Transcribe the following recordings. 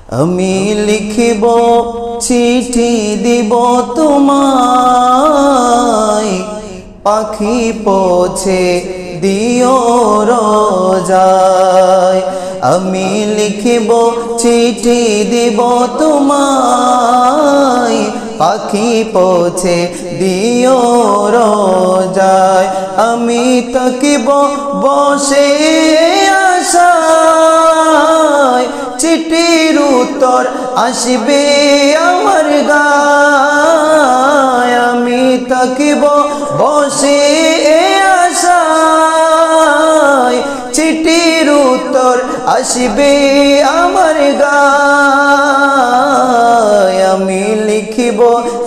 আমি লিখিব চিঠি দিব তোমায়, পাখি পৌঁছে দিও রোজায়। আমি লিখিব চিঠি দিব তোমায়, পাখি পৌঁছে দিও রোজায়। আমি থাকিব বসে আশায়, চিঠির উত্তর আসবে আমার গায়। আমি থাকিব বসে আশায়, চিঠির উত্তর আসবে আমার গায়। আমি লিখিব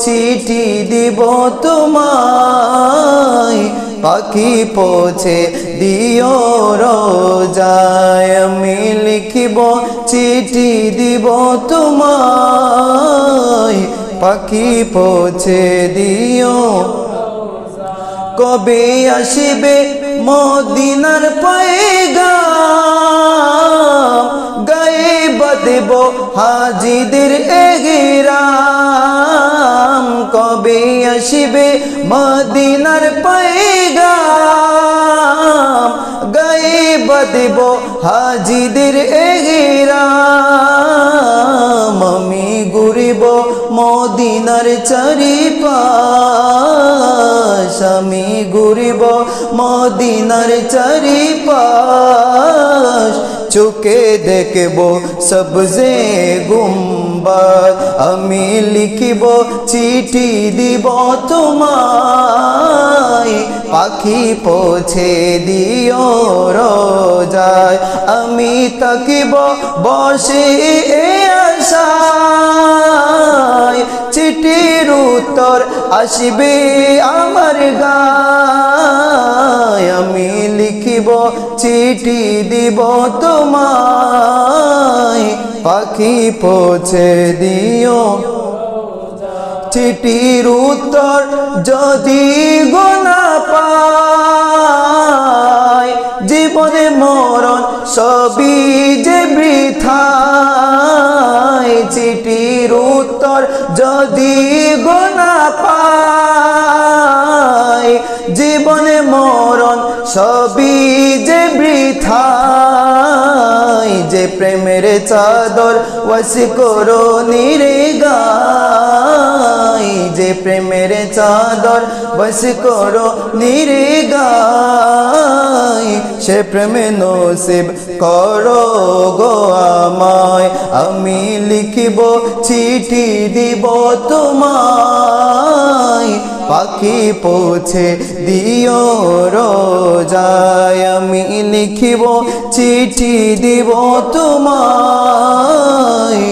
চিঠি দিব তোমায়, পাখি পৌঁছে দিও রোজায়। আমি লিখিব চিঠি দিব তোমায়, পাখি পৌঁছে দিও। কবে আসিবে মদিনার পয়গাম, গায়ে বাঁধব হাজিদের এহরাম। কবে আসিবে মদিনার পয়গাম, গায়ে বাঁধব হাজিদের এহরাম। আমি ঘুরিব মদিনার চারিপাশ, আমি ঘুরিব মদিনার চারিপাশ। চোখে দেখব সবজে গুম্বাদ। আমি লিখিব চিঠি দিব তোমায়, পাখি পৌঁছে দিও রোজায়। আমি থাকিব বসে আশায়, চিঠির উত্তর আসবে আমার গায়। আমি লিখিব চিঠি দিব তোমায়, পাখি পৌঁছে দিও। চিঠির উত্তর যদি গোনা পায়, জীবনে মরণ সবই যে বৃথায়। চিঠির উত্তর যদি গোনা পায়, জীবনে মরণ সবই যে বৃথায়। যে প্রেমের চাদর ওয়াসি করো নিরে গায়, যে প্রেমের চাদর ওয়াসি করো নিরে গায়। সে প্রেমে নসিব করো গো আমায়। আমি লিখিব চিঠি দিব তোমায়, পাখি পৌঁছে দিও রোজায়। আমি লিখিব চিঠি দিব তোমায়,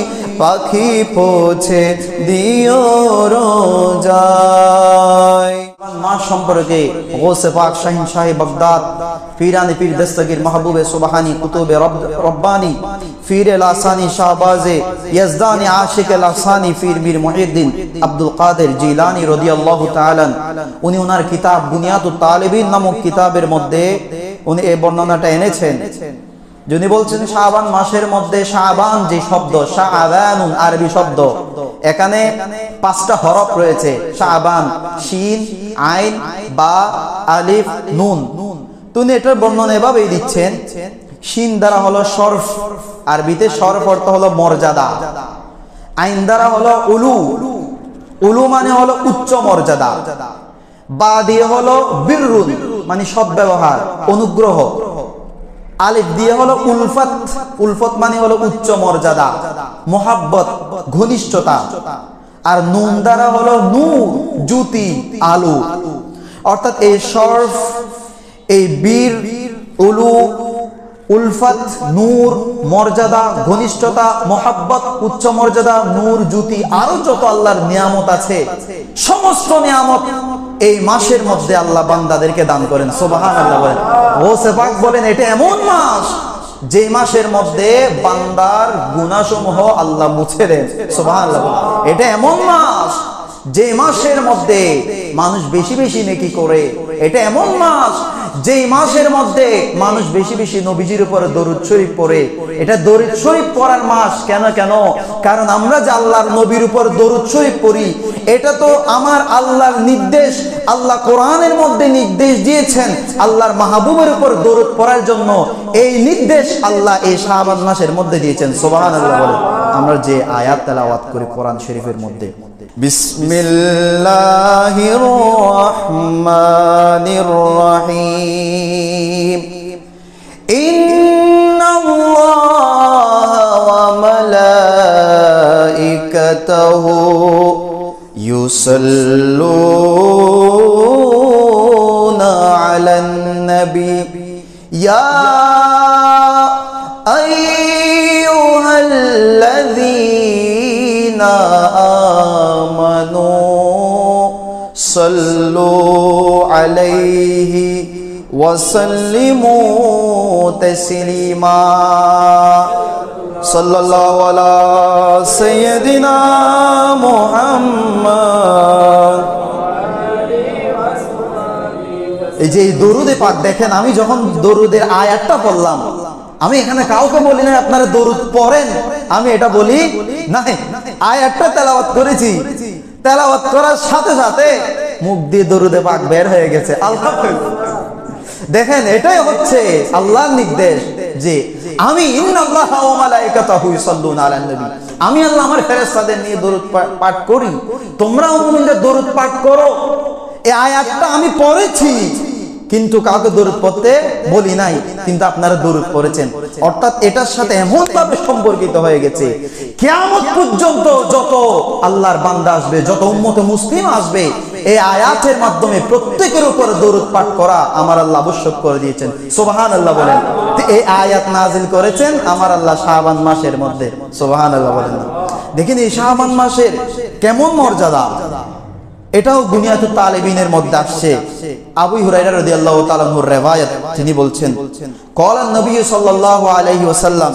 পাখি পৌঁছে দিও রোজায়। মাস সম্পর্কে গৌসে পাক শাহিন শাহে বাগদাদ, পীরানে পীর দস্তগীর মাহবুবে সুবহানি, কুতুবে রব্বানি, ফিরে লাসানি, শাহবাজে यज़दानी आशिक लासानी फिर मीर मुहिद्दीन अब्दुल कादिर जिलानी রাদিয়াল্লাহু তাআলা উনি ওনার কিতাব বুনিয়াতুত তালিবিন নামক কিতাবের মধ্যে উনি এই বর্ণনাটা এনেছেন। যিনি বলছেন শাবান মাসের মধ্যে, শাবান যে শব্দ, শাবানুন আরবি শব্দ, এখানে 5টা হরফ রয়েছে। শাবান, শিন, আইন, বা, আলিফ, নুন। তিনি এটার বর্ণনা এভাবেই দিচ্ছেন। শিন দ্বারা হলো শরফ, আরবিতে শরফ অর্থ হলো মর্যাদা। আইন দ্বারা হলো উলু, উলু মানে হলো উচ্চ মর্যাদা। বা দিয়ে হলো বিররুন মানে সদ্ব্যবহার, অনুগ্রহ। আলিফ দিয়ে হলো উলফত, উলফত মানে হলো উচ্চ মর্যাদা, মোহাব্বত, ঘনিষ্ঠতা। আর নুন দ্বারা হলো নূর, জ্যোতি, আলো। অর্থাৎ এই শরফ, এই বীর, উলু, উলফত, নূর, মর্যাদা, ঘনিষ্ঠতা, মোহাব্বত, উচ্চ মর্যাদা, নূর, জ্যোতি, আরো যত আল্লাহর নিয়ামত আছে, সমস্ত নিয়ামত এই মাসের মধ্যে আল্লাহ বান্দাদেরকে দান করেন। সুবহানাল্লাহ বলেন। গৌসে পাক বলেন এটা এমন মাস যে মাসের মধ্যে বান্দার গুনাহসমূহ আল্লাহ মুছে দেন। সুবহানাল্লাহ। এটা এমন মাস যে মাসের মধ্যে মানুষ বেশি বেশি নেকি করে। এটা এমন মাস যেই মাসের মধ্যে মানুষ বেশি বেশি নবীজির উপরে দরুদ শরীফ পড়ে, এটা দরুদ শরীফ পড়ার মাস। কেন? কারণ আমরা যে আল্লাহর নবীর উপর দরুদ শরীফ পড়ি, এটা তো আমার আল্লাহর নির্দেশ। আল্লাহ কোরআনের মধ্যে নির্দেশ দিয়েছেন আল্লাহর মাহবুবের উপর দরুদ পড়ার জন্য। এই নির্দেশ আল্লাহ এই শাবান মাসের মধ্যে দিয়েছেন। সুবহানাল্লাহ বলে আমরা যে আয়াত তেলাওয়াত করি কোরআন শরীফের মধ্যে, বিসমিল্লাহির রহমানির রহিম, ইন্নাল্লাহা ওয়া মালাইকাতাহু ইউসাল্লুনা আলান নবী ইয়া আইয়ুহাল্লাযীনা আমানু সাল্লু আলাইহি ওয়া সাল্লিমু তাসলিমা। সাল্লাল্লাহু আলা সাইয়্যিদিনা মুহাম্মদ। এই যে দরুদে পাক দেখেন, আমি যখন দরুদের আয়াতটা পড়লাম, আমি এখানে কাউকে বলি না আপনারা দরুদ পড়েন, আমি এটা বলি না, আয়াতটা তেলাওয়াত করেছি। তেলাওয়াত করার সাথে সাথে মুখ দিয়ে দরুদে পাক বের হয়ে গেছে। আলহামদুলিল্লাহ। দেখেন, এটাই হচ্ছে আল্লাহর নির্দেশ যে আমি ইন্নাল্লাহা ওয়া মালাইকাতাহু ইউসাল্লুনা আলান নবী, আমি আল্লাহ আমার ফেরেশতাদের নিয়ে দরুদ পাঠ করি, তোমরাও মুমিনরা দরুদ পাঠ করো। এই আয়াতটা আমি পড়েছি, কিন্তু কাউকে দরুদ পড়তে বলি নাই, কিন্তু আপনারা দরুদ পড়েছেন। অর্থাৎ এটার সাথে এমন ভাবে সম্পর্কিত হয়ে গেছে, কিয়ামত পর্যন্ত যত আল্লাহর বান্দা আসবে, যত উম্মতে মুসলিম আসবে, এই আয়াতের মাধ্যমে প্রত্যেকের উপরে দরুদ পাঠ করা আমার আল্লাহ আবশ্যক করে দিয়েছেন। সুবহানাল্লাহ বলেন। এই আয়াত নাজিল করেছেন আমার আল্লাহ শাবান মাসের মধ্যে। সুবহানাল্লাহ বলেন। দেখেন এই শাবান মাসের কেমন মর্যাদা, এটাও বুনিয়াতুত তালিবিনের মধ্যে আসছে। আবু হুরায়রা রাদিয়াল্লাহু তাআলা আনহুর রিওয়ায়াত, তিনি বলছেন, ক্বালা নবী সাল্লাল্লাহু আলাইহি ওয়াসাল্লাম,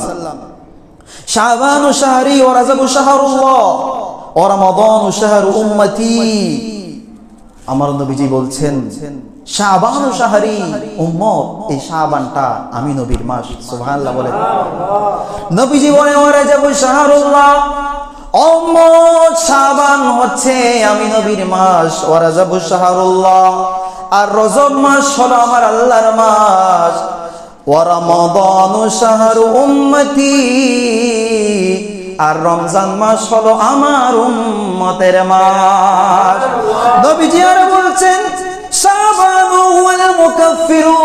শাবানু শাহরি ওয়া রাজাবু শাহরুল্লাহ ওয়া রমাদানু শাহরু উম্মতি। আমার নবীজি বলছেন, শাবানু শাহরি উম্মত, এই শাবানটা আমি নবীর মাস। সুবহানাল্লাহ বলেন। নবীজি বলেন, ওয়া রাজাবু শাহরুল্লাহ, উম্মত শাবান হচ্ছে আমি নবীর মাস, ওয়া রাজাবু শাহরুল্লাহ, আর রজব মাস হলো আমার আল্লাহর মাস, ওয়া রমাদানু শাহরু উম্মতি, আর রমজান মাস হলো আমার উম্মতের মাস। নবীজি আর বলছেন, শাবানু হুয়াল মুকাফফিরু,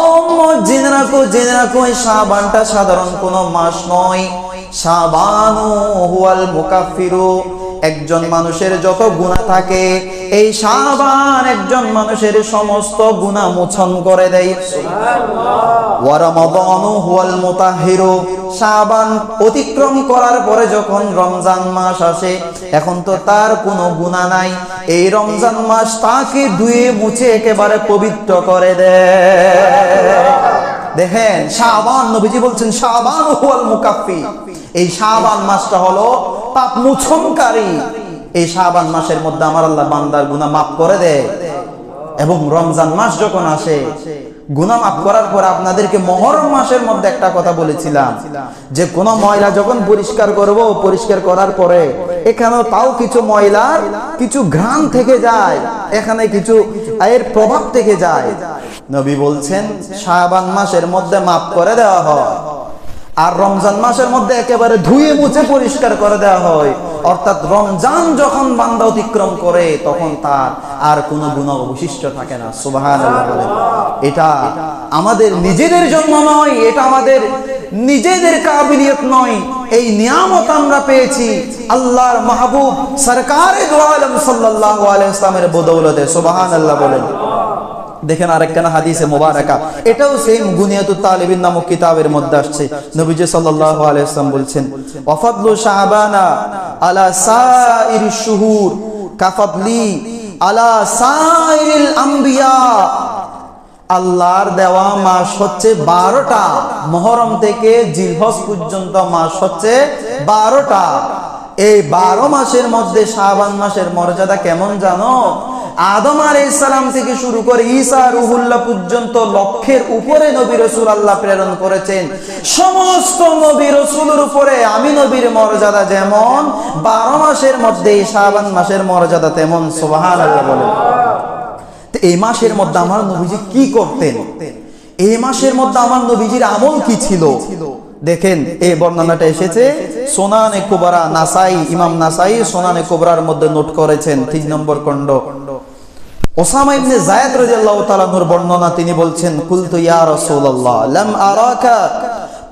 উম্মত জেনে রাখো এই শাবানটা সাধারণ কোনো মাস নয়। শাবানু হুয়াল মুকাফফিরু, একজন মানুষের যত গুনাহ থাকে, এই শাবান একজন মানুষের সমস্ত গুনাহ মোচন করে দেয়। সুবহানাল্লাহ। ওয়া রমাদানু হুয়াল মুতাহহিরু, শাবান অতিক্রম করার পরে যখন রমজান মাস আসে, এখন তো তার কোনো গুনাহ নাই, এই রমজান মাস তাকে ধুয়ে মুছে একেবারে পবিত্র করে দেয়। দেখেন শাবান, নবীজি বলছেন শাবান হুয়াল মুকাফফি, এই শাবান মাসটা হলো পাপ মোচনকারী। এই শাবান মাসের মধ্যে আমার আল্লাহ বান্দার গুনাহ মাফ করে দেয়। এবং রমজান মাস যখন আসে, গুনাহ মাফ করার পর আপনাদেরকে মুহররম মাসের মধ্যে একটা কথা বলেছিলাম যে কোন ময়লা যখন পরিষ্কার করব, পরিষ্কার করার পরে এখানেও তাও কিছু ময়লার কিছু ঘ্রাণ থেকে যায়, এখানে কিছু এর প্রভাব থেকে যায়। নবী বলছেন শাবান মাসের মধ্যে মাফ করে দেওয়া হয়, আর রমজান মাসের মধ্যে একেবারে ধুয়ে মুছে পরিষ্কার করে দেওয়া হয়। অর্থাৎ রমজান যখন বান্দা অতিক্রম করে, তখন তার আর কোনো গুনাহ অবশিষ্ট থাকে না। সুবহানাল্লাহ বলেন। এটা আমাদের নিজেদের জন্য নয়, এটা আমাদের নিজেদের কাবিলিয়ত নয়, এই নিয়ামত আমরা পেয়েছি আল্লাহর মাহবুব সরকারে দো আলম সাল্লাল্লাহু আলাইহি ওয়াসাল্লামের বদৌলতে। সুবহানাল্লাহ বলেন। দেখেন আরেকখানা হাদিসে মুবারাকা, এটাও সেম বুনিয়াতুত তালিবিন নামক কিতাবের মধ্যে আসছে। নবীজি সাল্লাল্লাহু আলাইহি ওয়াসাল্লাম বলছেন, ওয়া ফাদলু শাবানা আলা সাইরিশ শুহুর কাফাদলি আলা সাইরিল আম্বিয়া। আল্লাহর দেওয়া মাস হচ্ছে 12টা, মুহররম থেকে জিলহজ পর্যন্ত মাস হচ্ছে 12টা। এই 12 মাসের মধ্যে শাবান মাসের মর্যাদা কেমন জানো? আদম আলাইহিস সালাম থেকে শুরু করে ঈসা রুহুল্লাহ পর্যন্ত লক্ষের উপরে নবী রাসূল আল্লাহ প্রেরণ করেছেন। সমস্ত নবী রাসূলের উপরে আমি নবীর মর্যাদা যেমন 12 মাসের মধ্যে শাবান মাসের মর্যাদা তেমন। সুবহানাল্লাহ বলেন। তো এই মাসের মধ্যে আমার নবীজি কি করতেন, এই মাসের মধ্যে আমার নবীজির আমল কি ছিল? দেখেন এই বর্ণনাটা এসেছে সুনানে কুবরা, নাসাই, ইমাম নাসাই সুনানে কুবরার মধ্যে নোট করেছেন 3 নম্বর খণ্ড। ওসামা ইবনে যায়েদ রাদিয়াল্লাহু তাআলা আনহুর বর্ণনা, তিনি বলছেন কুলতু ইয়া রাসূলুল্লাহ লাম আরাকা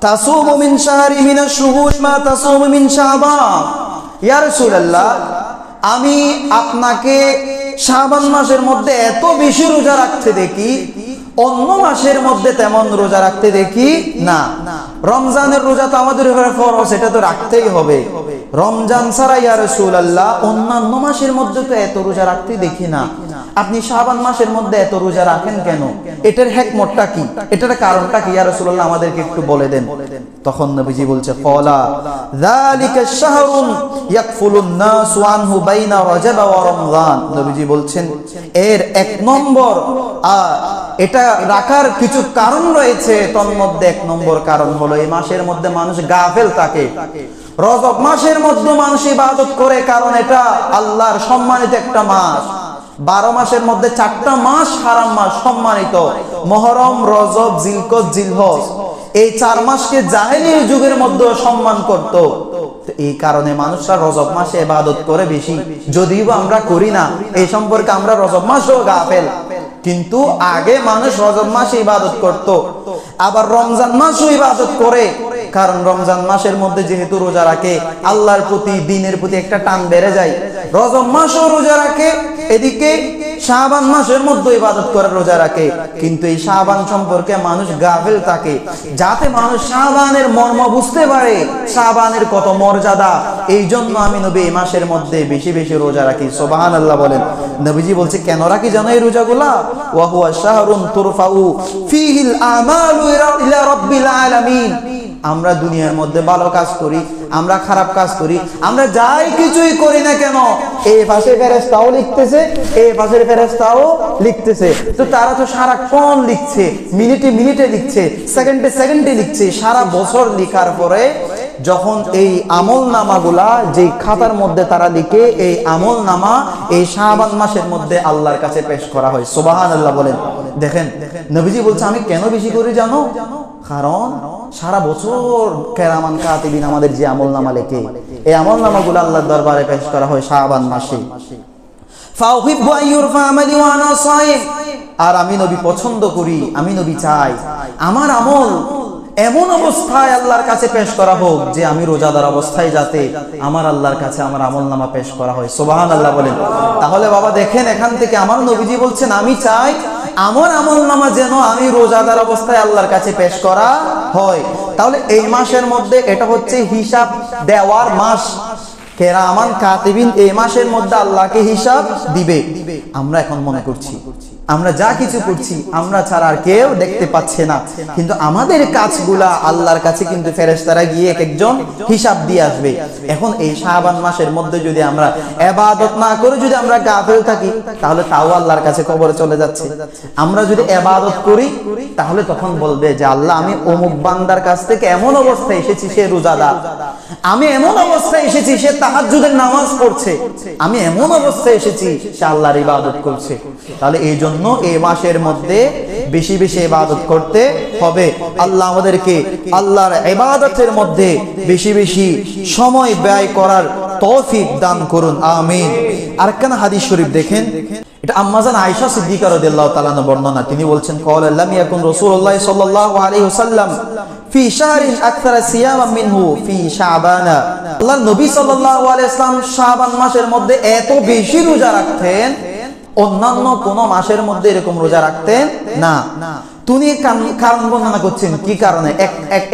তাসুমু মিন শাহরি মিনাশ শুহুর মা তাসুমু মিন শাবান। ইয়া রাসূলুল্লাহ, আমি আপনাকে শাবান মাসের মধ্যে এত বেশি রোজা রাখতে দেখি, অন্য মাসের মধ্যে তেমন রোজা রাখতে দেখি না। রমজানের রোজা তো আমাদের উপরে ফরজ, এটা তো রাখতেই হবে। রমজান ছাড়া ইয়া রাসূলুল্লাহ অন্যান্য মাসের মধ্যে তো এত রোজা রাখতে দেখি না, আপনি শাবান মাসের মধ্যে এত রোজা রাখেন কেন? এটার হিকমতটা কি, এটার কারণটা কি ইয়া রাসূলুল্লাহ আমাদেরকে একটু বলে দেন। তখন নবীজি বলছে ক্বালা যালিকা শাহরুন ইয়াকফুলুন নাসু আনহু বাইনা রজব ওয়া রমজান। নবীজি বলছেন এর 1 নম্বর এটা রাখার কিছু কারণ রয়েছে, তার মধ্যে 1 নম্বর কারণ হলো এই মাসের মধ্যে মানুষ গাফেল থাকে। রজব মাসের মধ্যে মানুষ ইবাদত করে, কারণ এটা আল্লাহর সম্মানিত একটা মাস। 12 মাসের মধ্যে 4টা মাস হারাম মাস সম্মানিত, মুহররম, রজব, জিলকদ, জিলহজ। এই 4 মাসকে জাহেলির যুগের মধ্যে সম্মান করত। তো এই কারণে মানুষরা রজব মাসে ইবাদত করে বেশি, যদিও আমরা করি না। এই সম্পর্কে আমরা রজব মাসেও গাফেল, কিন্তু আগে মানুষ রজব মাসে ইবাদত করত। আবার রমজান মাসেও ইবাদত করে, কারণ রমজান মাসের মধ্যে যেহেতু রোজা রাখে, আল্লাহর প্রতি, দ্বীনের প্রতি একটা টান বেড়ে যায়। রজব মাসেও রোজা রাখে, এদিকে শাবান মাসের মধ্যে ইবাদত করে রোজা রাখে। কিন্তু এই শাবান সম্পর্কে মানুষ গাফেল থাকে। যাতে মানুষ শাবানের মর্ম বুঝতে পারে, শাবানের কত মর্যাদা, এই জন্য আমি নবী এই মাসের মধ্যে বেশি বেশি রোজা রাখি। সুবহানাল্লাহ বলেন। নবীজি বলছে কেন রাখি জানো এই রোজাগুলা? ওয়া হুয়া শাহরুন তুরফাউ ফীহিল আমালু ইলা রাব্বিল আলামিন। আমরা দুনিয়ার মধ্যে ভালো কাজ করি, আমরা খারাপ কাজ করি, আমরা যাই কিছুই করি না কেন, এই পাশে ফেরেশতাও লিখতেছে, এই পাশের ফেরেশতাও লিখতেছে। তো তারা তো সারাক্ষণ লিখছে, মিনিটে মিনিটে লিখছে, সেকেন্ডে সেকেন্ডে লিখছে। সারা বছর লেখার পরে যখন এই আমল নামাগুলা যে খাতার মধ্যে তারা লিখে, এই আমল নামা এই শাবান মাসের মধ্যে আল্লাহর কাছে পেশ করা হয়। সুবহানাল্লাহ বলেন। দেখেন নবীজি বলছে আমি কেন বেশি করি জানো? কারণ সারা বছর কেরামান কাতিবিন আমাদের যে আমল নামা লেখে, এই আমল নামাগুলো আল্লাহর দরবারে পেশ করা হয় শাবান মাসে। ফাউহিব্বু আইয়ুরফা আমালি ওয়া আনা সাইম। আর আমি নবী পছন্দ করি, আমি নবী চাই আমার আমল এমন অবস্থায় আল্লাহর কাছে পেশ করা হোক যে আমি রোজাদার অবস্থায় যাতে আমার আল্লাহর কাছে আমার আমলনামা পেশ করা হয়। সুবহানাল্লাহ বলেন। তাহলে বাবা দেখেন এখান থেকে আমার নবীজি বলছেন আমি চাই আমার আমলনামা যেন আমি রোজাদার অবস্থায় আল্লাহর কাছে পেশ করা হয়। তাহলে এই মাসের মধ্যে এটা হচ্ছে হিসাব দেওয়ার মাস। কেরামান কাতিবিন এই মাসের মধ্যে আল্লাহকে হিসাব দিবে। আমরা এখন মনে করছি আমরা যা কিছু করছি আমরা ছাড়া আর কেউ দেখতে পাচ্ছে না, কিন্তু আমাদের কাজগুলা আল্লাহর কাছে কিন্তু ফেরেশতারা গিয়ে এক একজন হিসাব দিয়ে আসবে। এখন এই শাবান মাসের মধ্যে যদি আমরা ইবাদত না করে যদি আমরা গাফেল থাকি, তাহলে তাও আল্লাহর কাছে কবরে চলে যাচ্ছে। আমরা যদি ইবাদত করি তাহলে তখন বলবে যে আল্লাহ আমি অমুক বান্দার কাছ থেকে এমন অবস্থায় এসেছি সে রোজাদার, আমি এমন অবস্থায় এসেছি সে তাহাজ্জুদের নামাজ পড়ছে, আমি এমন অবস্থায় এসেছি সে আল্লাহর ইবাদত করছে। তাহলে এই জন্য এই মাসের মধ্যে বেশি বেশি ইবাদত করতে হবে। আল্লাহ আমাদেরকে আল্লাহর ইবাদতের মধ্যে বেশি বেশি সময় ব্যয় করার তৌফিক দান করুন, আমিন। আরেকখানা হাদিস শরীফ দেখেন, এটা আম্মাজান আয়েশা সিদ্দিকা রাদিয়াল্লাহু তাআলা আনহা বর্ণনা। তিনি বলছেন ক্বালা লাম ইয়াকুন রাসূলুল্লাহ সাল্লাল্লাহু আলাইহি ওয়াসাল্লাম ফি শাহরিন আকসারা সিয়ামান মিনহু ফি শাবান। আল্লাহর নবী সাল্লাল্লাহু আলাইহি ওয়াসাল্লাম শাবান মাসের মধ্যে এত বেশি রোজা রাখতেন, অন্যান্য কোন মাসের মধ্যে এরকম রোজা রাখতেন না। তিনি কারণ বর্ণনা করছেন কি কারণে।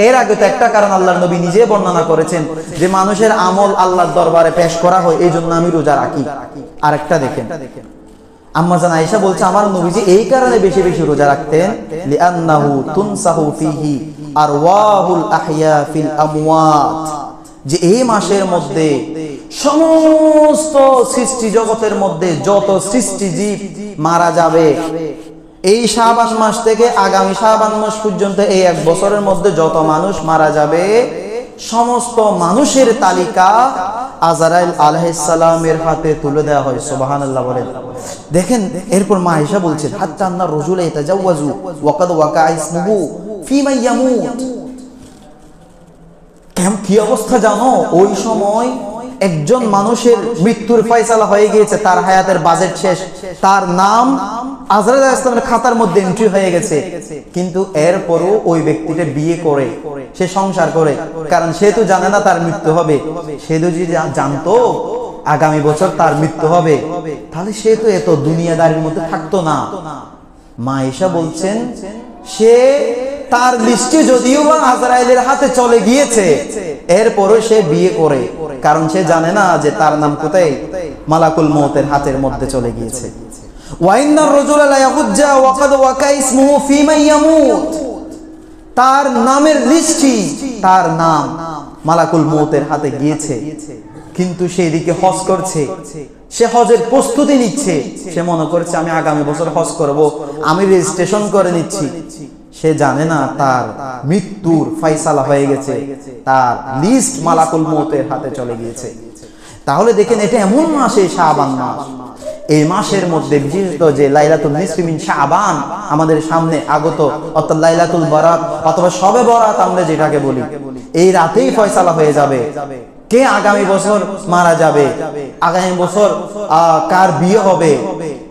এর আগে তো একটা কারণ আল্লাহর নবী নিজে বর্ণনা করেছেন যে মানুষের আমল আল্লাহর দরবারে পেশ করা হয়, এই জন্য আমি রোজা রাখি। আরেকটা দেখেন, আম্মাজান আয়েশা বলছে আমার নবীজি এই কারণে বেশি বেশি রোজা রাখতেন লিআন্নাহু তুনসাহু ফিহি আরওয়াহুল আহইয়া ফিল আমওয়াত, যে এই মাসের মধ্যে সমস্ত সৃষ্টি জগতের মধ্যে যত সৃষ্টি জীব মারা যাবে, এই শাবান মাস থেকে আগামী শাবান মাস পর্যন্ত এই 1 বছরের মধ্যে যত মানুষ মারা যাবে, সমস্ত মানুষের তালিকা আজরাইল আলাইহিস সালামের হাতে তুলে দেওয়া হয়। সুবহানাল্লাহ বলেন। দেখেন, এরপর মা আয়েশা বলছেন, হাত্তা আন্না রাজুলা ইয়াতাজাওয়াজু ওয়া কাদ ওয়াকা ইসমুহু ফিমা ইয়ামুত। কি অবস্থা জানো? ওই সময় একজন মানুষের মৃত্যুর ফয়সালা হয়ে গিয়েছে, তার হায়াতের বাজেট শেষ, তার নাম আজরাইল আলাইহিস সালামের খাতার মধ্যে এন্ট্রি হয়ে গেছে, কিন্তু এরপরও ওই ব্যক্তিটা বিয়ে করে, সে সংসার করে, কারণ সে তো জানে না তার মৃত্যু হবে। সে যদি জানতো আগামী বছর তার মৃত্যু হবে, তাহলে সে তো এত দুনিয়াদারির মধ্যে থাকতো না। মা আয়েশা বলছেন, সে তার লিস্টে যদিও বা আজরাইলের হাতে চলে গিয়েছে, এরপরও সে বিয়ে করে, কারণ সে জানে না যে তার নাম কোথায় মালাকুল মউতের হাতের মধ্যে চলে গিয়েছে। ওয়াইন্নার রাজুলা লা ইয়াহুজ্জা ওয়া কাদ ওয়াকা ইসমুহু ফিমা ইয়ামুত। তার নামের লিস্টই, তার নাম মালাকুল মউতের হাতে গিয়েছে, কিন্তু সেই দিকে হজ করছে, সে হজের প্রস্তুতি নিচ্ছে, সে মনে করছে আমি আগামী বছর হজ করব, আমি রেজিস্ট্রেশন করে নিচ্ছি। সে জানে না তার মৃত্যুর ফয়সালা হয়ে গেছে, তার লিস্ট মালাকুল মউতের হাতে চলে গিয়েছে। তাহলে দেখেন, এটা এমন মাস, এই শাবান মাস, এই মাসের মধ্যে বিশেষত যে লাইলাতুল নিসফি মিন শাবান আমাদের সামনে আগত, অর্থাৎ লাইলাতুল বারাত অথবা শবে বরাত আমরা যেটাকে বলি, এই রাতেই ফয়সালা হয়ে যাবে কে আগামী বছর মারা যাবে, আগামী বছর কার বিয়ে হবে,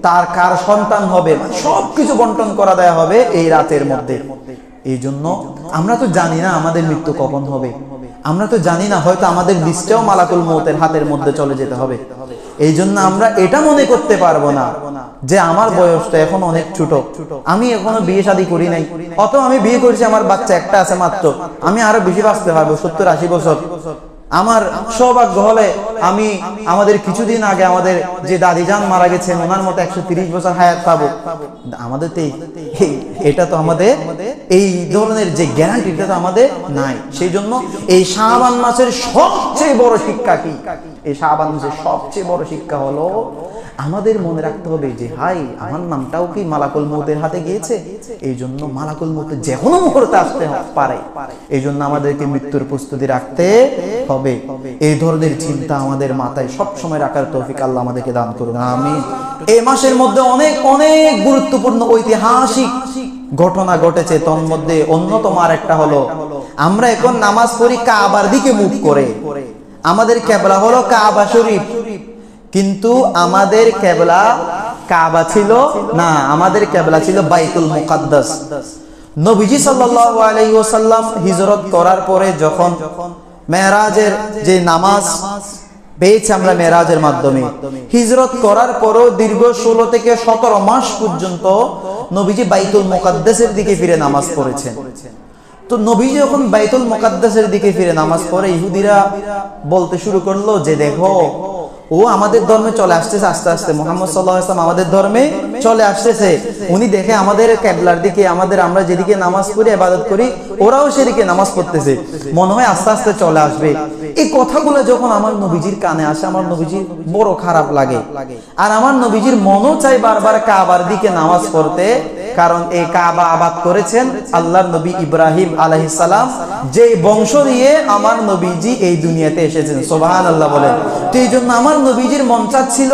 তার কার সন্তান হবে, সবকিছু বন্টন করা দেয়া হবে এই রাতের মধ্যে। এই জন্য আমরা তো জানি না আমাদের মৃত্যু কখন হবে, আমরা তো জানি না হয়তো আমাদের লিস্টেও মালাকুল মউতের হাতের মধ্যে চলে যেতে হবে। এই জন্য আমরা এটা মনে করতে পারবো না যে আমার বয়সটা এখন অনেক ছোট, আমি এখনো বিয়ে শাদী করি নাই, অত আমি বিয়ে করেছি, আমার বাচ্চা একটা আছে মাত্র, আমি আরো বেশি বাঁচতে পারবো 70-80 বছর। আমার সৌভাগ্য হলে আমি আমাদের কিছুদিন আগে আমাদের যে দাদি জান মারা গেছেন, ওনার মতো 130 বছর হায়াত পাবো। আমাদের তো এটা তো আমাদের এই ধরনের যে গ্যারান্টিটা তো আমাদের নাই। সেই জন্য এই শাবান মাসের সবচেয়ে বড় শিক্ষা কি? এই শাবান মাসের সবচেয়ে বড় শিক্ষা হলো আমাদের মনে রাখতে হবে যে হাই, আমার নামটাও কি মালাকুল মউতের হাতে গিয়েছে। এই জন্য মালাকুল মউত যে কোনো মুহূর্তে আসতে পারে, এই জন্য আমাদেরকে মৃত্যুর প্রস্তুতি রাখতে হবে। এই ধরনের চিন্তা আমাদের মাথায় সব সময় রাখার তৌফিক আল্লাহ আমাদেরকে দান করুন, আমিন। এই মাসের মধ্যে অনেক অনেক গুরুত্বপূর্ণ ঐতিহাসিক ঘটনা ঘটেছে, তোর মধ্যে অন্যতম আরেকটা হলো আমরা এখন নামাজ পড়ি কাবার দিকে মুখ করে। আমাদের কিবলা হলো কাবা শরীফ, কিন্তু আমাদের কিবলা কাবা ছিল না, আমাদের কিবলা ছিল বাইতুল মুকাদ্দাস। নবীজি সাল্লাল্লাহু আলাইহি ওয়াসাল্লাম হিজরত করার পরে যখন মেরাজের যে নামাজ পেয়েছি আমরা মেরাজের মাধ্যমে, হিজরত করার পরও দীর্ঘ 16 থেকে 17 মাস পর্যন্ত নবীজি বাইতুল মুকাদ্দাসের দিকে ফিরে নামাজ পড়েছেন। তো নবীজি যখন বাইতুল মুকাদ্দাসের দিকে ফিরে নামাজ পড়ে, ইহুদিরা বলতে শুরু করলো যে দেখো, ও আমাদের ধর্মে চলে আসতেছে আস্তে আস্তে, মুহাম্মদ সাল্লাল্লাহু আলাইহি ওয়াসাল্লাম আমাদের ধর্মে চলে আসতেছে, উনি দেখে আমাদের কিবলার দিকে, আমরা যেদিকে নামাজ পড়ি ইবাদত করি, ওরাও সেদিকে নামাজ পড়তেছে, মনে হয় আস্তে আস্তে চলে আসবে। এই কথাগুলো যখন আমার নবীজির কানে আসে, আমার নবীজির বড় খারাপ লাগে, আর আমার নবীজির মনও চাই বারবার কাবার দিকে নামাজ পড়তে, কারণ এই কাবা আবাদ করেছেন আল্লাহর নবী ইব্রাহিম আলাইহিস সালাম, যে বংশ দিয়ে আমার নবীজি এই দুনিয়াতে এসেছেন। সুবহানাল্লাহ বলেন। তো এই জন্য আমার নবীজির মন চাচ্ছিল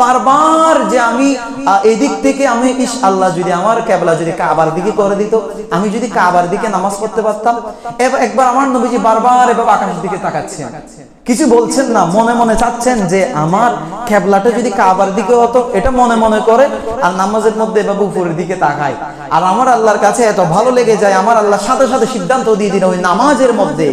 বারবার যে আমি এদিক থেকে আমি আল্লাহ যদি আমার কিবলা যদি কাবার দিকে করে দিত, আমি যদি কাবার দিকে নামাজ পড়তে পারতাম। একবার আমার নবীজি বারবার এভাবে আকাশের দিকে তাকাচ্ছেন, কিছু বলছেন না, মনে মনে চাচ্ছেন যে আমার কিবলাটা যদি কাবার দিকে হতো, এটা মনে মনে করে, আর নামাজের মধ্যে এভাবে উপরের দিকে তাকায়। আর আমার আল্লাহর কাছে এত ভালো লেগে যায়, আমার আল্লাহ সাথে সাথে সিদ্ধান্ত দিয়ে দিন ওই নামাজের মধ্যে,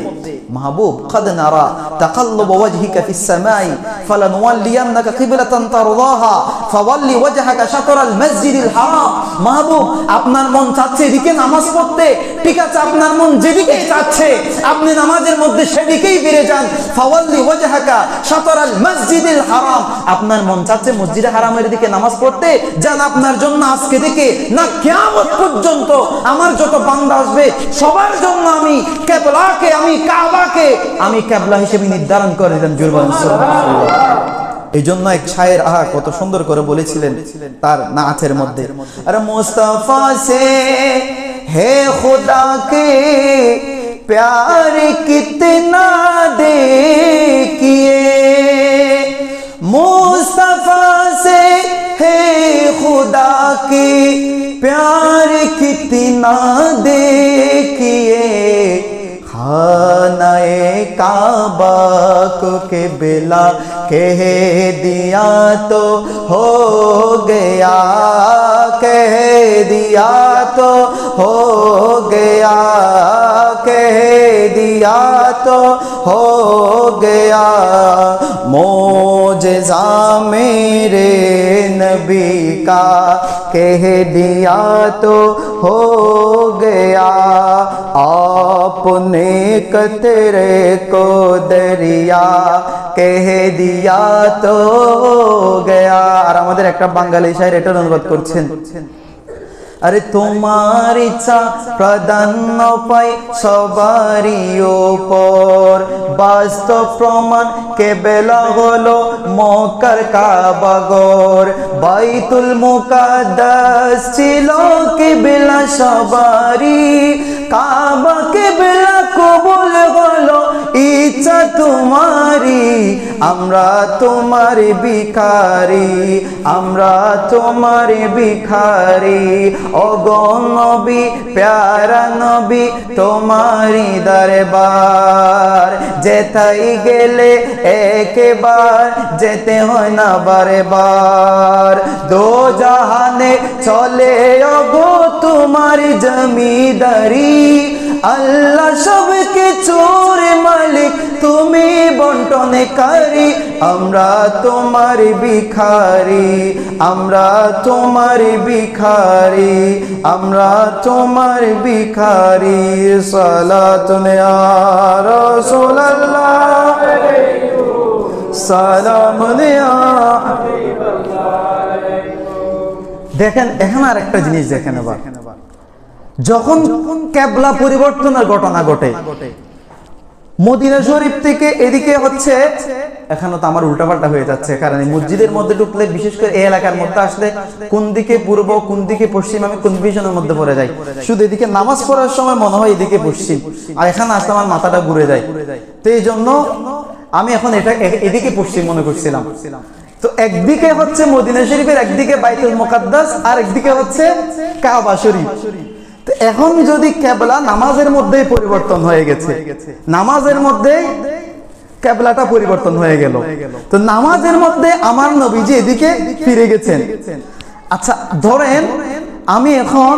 মাহবুব কাদ নারা তাকাল্লুব ওয়াজহিকা ফিস সামাই ফালানুওয়াল্লিয়ান্নাকা কিবলাতান তারদাহা ফাওয়াল্লি ওয়াজহাকা শাতরাল মসজিদিল হারাম। মাহবুব, আপনার মন চাচ্ছে এদিকে নামাজ পড়তে, ঠিক আছে, আপনার মন যেদিকেই চাচ্ছে আপনি নামাজের মধ্যে সেদিকেই ফিরে যান। ফাওয়াল্লি ওয়াজহাকা শাতরাল মসজিদিল হারাম, আপনার মন চাচ্ছে মসজিদে হারামের দিকে নামাজ পড়তে, যান। আপনার জন্য আজকে থেকে না কিয়ামত পর্যন্ত আমার যত বান্দা আসবে সবার জন্য আমি কিবলাকে, আমি কাবাকে আমি কিবলা হিসেবে নির্ধারণ করে দেন। জুরবান সুবহানাল্লাহ। এই জন্য এক শায়ের কত সুন্দর করে বলেছিলেন তার নাচের মধ্যে, আরে মুস্তাফা সে হে খুদা কে प्यार कितना देखिए, मुस्तफा से है खुदा के प्यार कितना देखिए, खानाए काबा को किबला कह दिया तो हो गया, कह दिया तो हो गया, कह दिया तो हो गया, मोजज़ा मेरे नबी का कह दिया तो हो गया, आपने कतरे को दरिया कह दिया तो हो गया। আর আমাদের একটা বাঙালি শায়ের এটা অনুবাদ করছেন, আরে তোমার ইচ্ছা প্রাধান্য পাই সবারই উপর, বাস্তব প্রমাণ কিবলা হলো মক্কার কাবাগর, বাইতুল মুকাদ্দাস ছিল কিবলা সবারই, কাবা কিবলা কবুল হলো ইচ্ছা তোমারই, আমরা তোমার ভিখারি, আমরা তোমার ভিখারি, ওগো নবী প্যারা নবী তোমারি দরবার, যেতাই গেলে একবার যেতে হয় না বারবার, দো জাহানে চলে ওগো তোমার জমিদারি, আল্লাহ সবকে চোর মালিক তুমি বন্টনে কারি, আমরা তোমার ভিখারি, আমরা তোমার ভিখারি, আমরা তোমার ভিখারি, সালাতুন ইয়া রাসূলুল্লাহ, সালামুন ইয়া হাবিবাল্লাহ। দেখেন এখানে আরেকটা জিনিস দেখেন, এবার যখন কিবলা পরিবর্তনের ঘটনা ঘটে, মদিনা শরীফ থেকে এদিকে হচ্ছে, এখানে তো আমার উল্টাপাল্টা হয়ে যাচ্ছে, কারণ এই মসজিদের মধ্যে ঢুকলে বিশেষ করে এই এলাকার মধ্যে আসলে কোন দিকে পূর্ব কোন দিকে পশ্চিম আমি কনফিউশনের মধ্যে পড়ে যাই, শুধু এদিকে নামাজ পড়ার সময় মনে হয় এদিকে পশ্চিম, আর এখানে আসলে আমার মাথাটা ঘুরে যায়। তো এই জন্য আমি এখন এটা এদিকে পশ্চিম মনে করছিলাম। তো একদিকে হচ্ছে মদিনা শরীফের, একদিকে বাইতুল মুকাদ্দাস, আর একদিকে হচ্ছে কাবা শরীফ। তো এখন যদি কিবলা নামাজের মধ্যেই পরিবর্তন হয়ে গেছে, নামাজের মধ্যেই কিবলাটা পরিবর্তন হয়ে গেল, তো নামাজের মধ্যে আমার নবীজি এদিকে ফিরে গেছেন। আচ্ছা ধরেন আমি এখন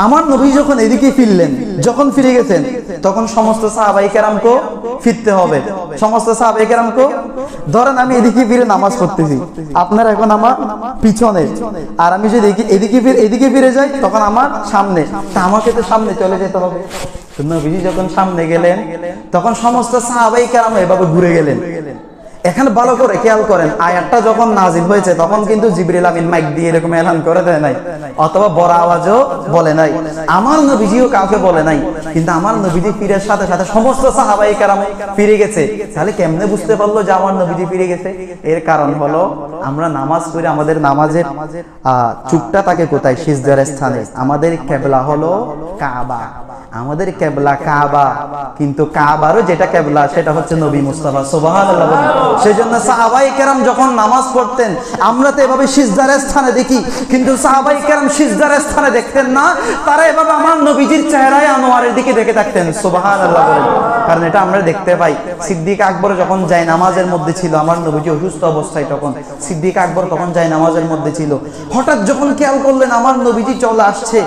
আমার নবী যখন এদিকে ফিরলেন, যখন ফিরে গেছেন, তখন সমস্ত সাহাবায়ে কেরামকে ফিরতে হবে, সমস্ত সাহাবায়ে কেরামকে। ধরেন আমি এদিকে ফিরে নামাজ পড়তেছি, আপনার এখন আমার পিছনে, আর আমি যদি এদিকে ফিরে যাই তখন আমার সামনে, তা আমাকে তো সামনে চলে যেতে হবে। নবীজি যখন সামনে গেলেন তখন সমস্ত সাহাবায়ে কেরাম এভাবে ঘুরে গেলেন। এখানে ভালো করে খেয়াল করেন, আয়াতটা যখন নাজিল হয়েছে তখন কিন্তু জিবরিল আমিন মাইক দিয়ে এরকম এলান করে দেয় নাই, অথবা বড় আওয়াজও বলে নাই, আমার নবীজিও কাউকে বলে নাই, কিন্তু আমার নবীজি ফিরার সাথে সাথে সমস্ত সাহাবায়ে কেরাম ফিরে গেছে। তাহলে কেমনে বুঝতে পারলো যে আমার নবীজি ফিরে গেছে? এর কারণ হলো আমরা নামাজ পড়ে আমাদের নামাজের চুপটা থাকে কোথায়? সিজদার স্থানে। আমাদের কিবলা হলো কাবা, আমাদের কিবলা কাবা, কিন্তু কাবারও যেটা কিবলা সেটা হচ্ছে নবী মুস্তাফা সুবহানাল্লাহ। সেজন্য সাহাবায়ে কেরাম যখন নামাজ পড়তেন আমরা তো এভাবে সিজদার স্থানে দেখি, কিন্তু সাহাবায়ে কেরাম সিজদার স্থানে দেখতেন না, তারা এভাবে আমার নবীজির চেহারায় আনোয়ারের দিকে দেখে থাকতেন সুবহানাল্লাহ। কারণ এটা আমরা দেখতে পাই, সিদ্দিক আকবর যখন যায় নামাজের মধ্যে ছিল, আমার নবীজি অসুস্থ অবস্থায়, তখন সিদ্দিক আকবর তখন যায় নামাজের মধ্যে ছিল, হঠাৎ যখন খেয়াল করলেন আমার নবীজি চলে আসছে,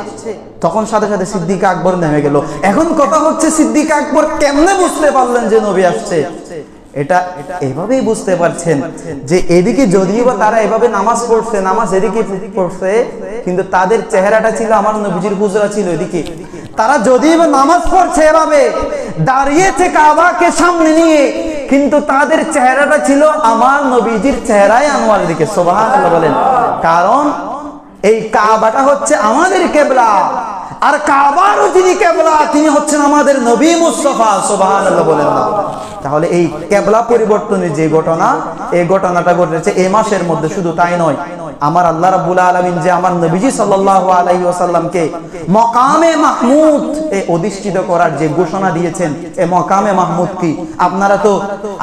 তখন সাথে সাথে সিদ্দিক আকবর নেমে গেল। এখন কথা হচ্ছে সিদ্দিক আকবর কেমনে বুঝতে পারলেন যে নবী আসছে? এটা এভাবেই বুঝতে পারছেন যে এদিকে যদিও বা তারা এভাবে নামাজ পড়ছে, নামাজ এদিকে পড়ছে, কিন্তু তাদের চেহারাটা ছিল আমার নবীজির হুজরা ছিল এদিকে। তারা যদিও নামাজ পড়ছে এভাবে দাঁড়িয়েছে কাবাকে সামনে নিয়ে, কিন্তু তাদের চেহারাটা ছিল আমার নবীজির চেহারায় আনোয়ারের দিকে। সুবহানাল্লাহ বলেন। কারণ এই কাবাটা হচ্ছে আমাদের কিবলা, আর কাবারও যিনি কিবলা তিনি হচ্ছেন আমাদের নবী মুস্তাফা। সুবহানাল্লাহ বলেন না। তাহলে এই কিবলা পরিবর্তনের যে ঘটনা, এই ঘটনাটা ঘটেছে এই মাসের মধ্যে। শুধু তাই নয়, আমার আল্লাহ রাব্বুল আলামিন যে আমার নবীজি সাল্লাল্লাহু আলাইহি ওয়াসাল্লামকে মাকামে মাহমুদ এ অধিষ্ঠিত করার যে ঘোষণা দিয়েছেন, এই মাকামে মাহমুদ কি? আপনারা তো,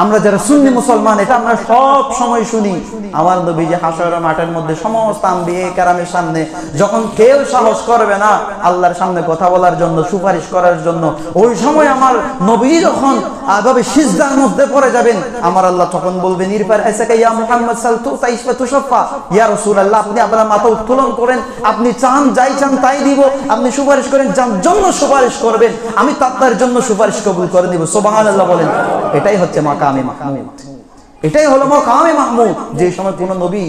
আমরা যারা সুন্নি মুসলমান, এটা আমরা সব সময় শুনি। আমার নবীজি হাশরের মাঠের মধ্যে সমস্ত আম্বিয়া কেরামের সামনে যখন কেউ সাহস করবে না আল্লাহর সামনে কথা বলার জন্য, সুপারিশ করার জন্য, ওই সময় আমার নবীজি যখন আভাবে সিজদার মধ্যে পড়ে যাবেন, আমার আল্লাহ তখন বলবেন, ইরফা রাসাকা ইয়া মুহাম্মদ সালতু তাইশফা তুশফা, ইয়া রাসূলুল্লাহ আপনি আপনার মাথা উত্তোলন করেন, আপনি চান যাই চান তাই দিব, আপনি সুপারিশ করেন, যার জন্য সুপারিশ করবেন আমি তার জন্য সুপারিশ কবুল করে দিব। সুবহানাল্লাহ বলেন। এটাই হচ্ছে মাকামে মাহমুদ, এটাই হলো মাকামে মাহমুদ। যে সময় কোন নবী,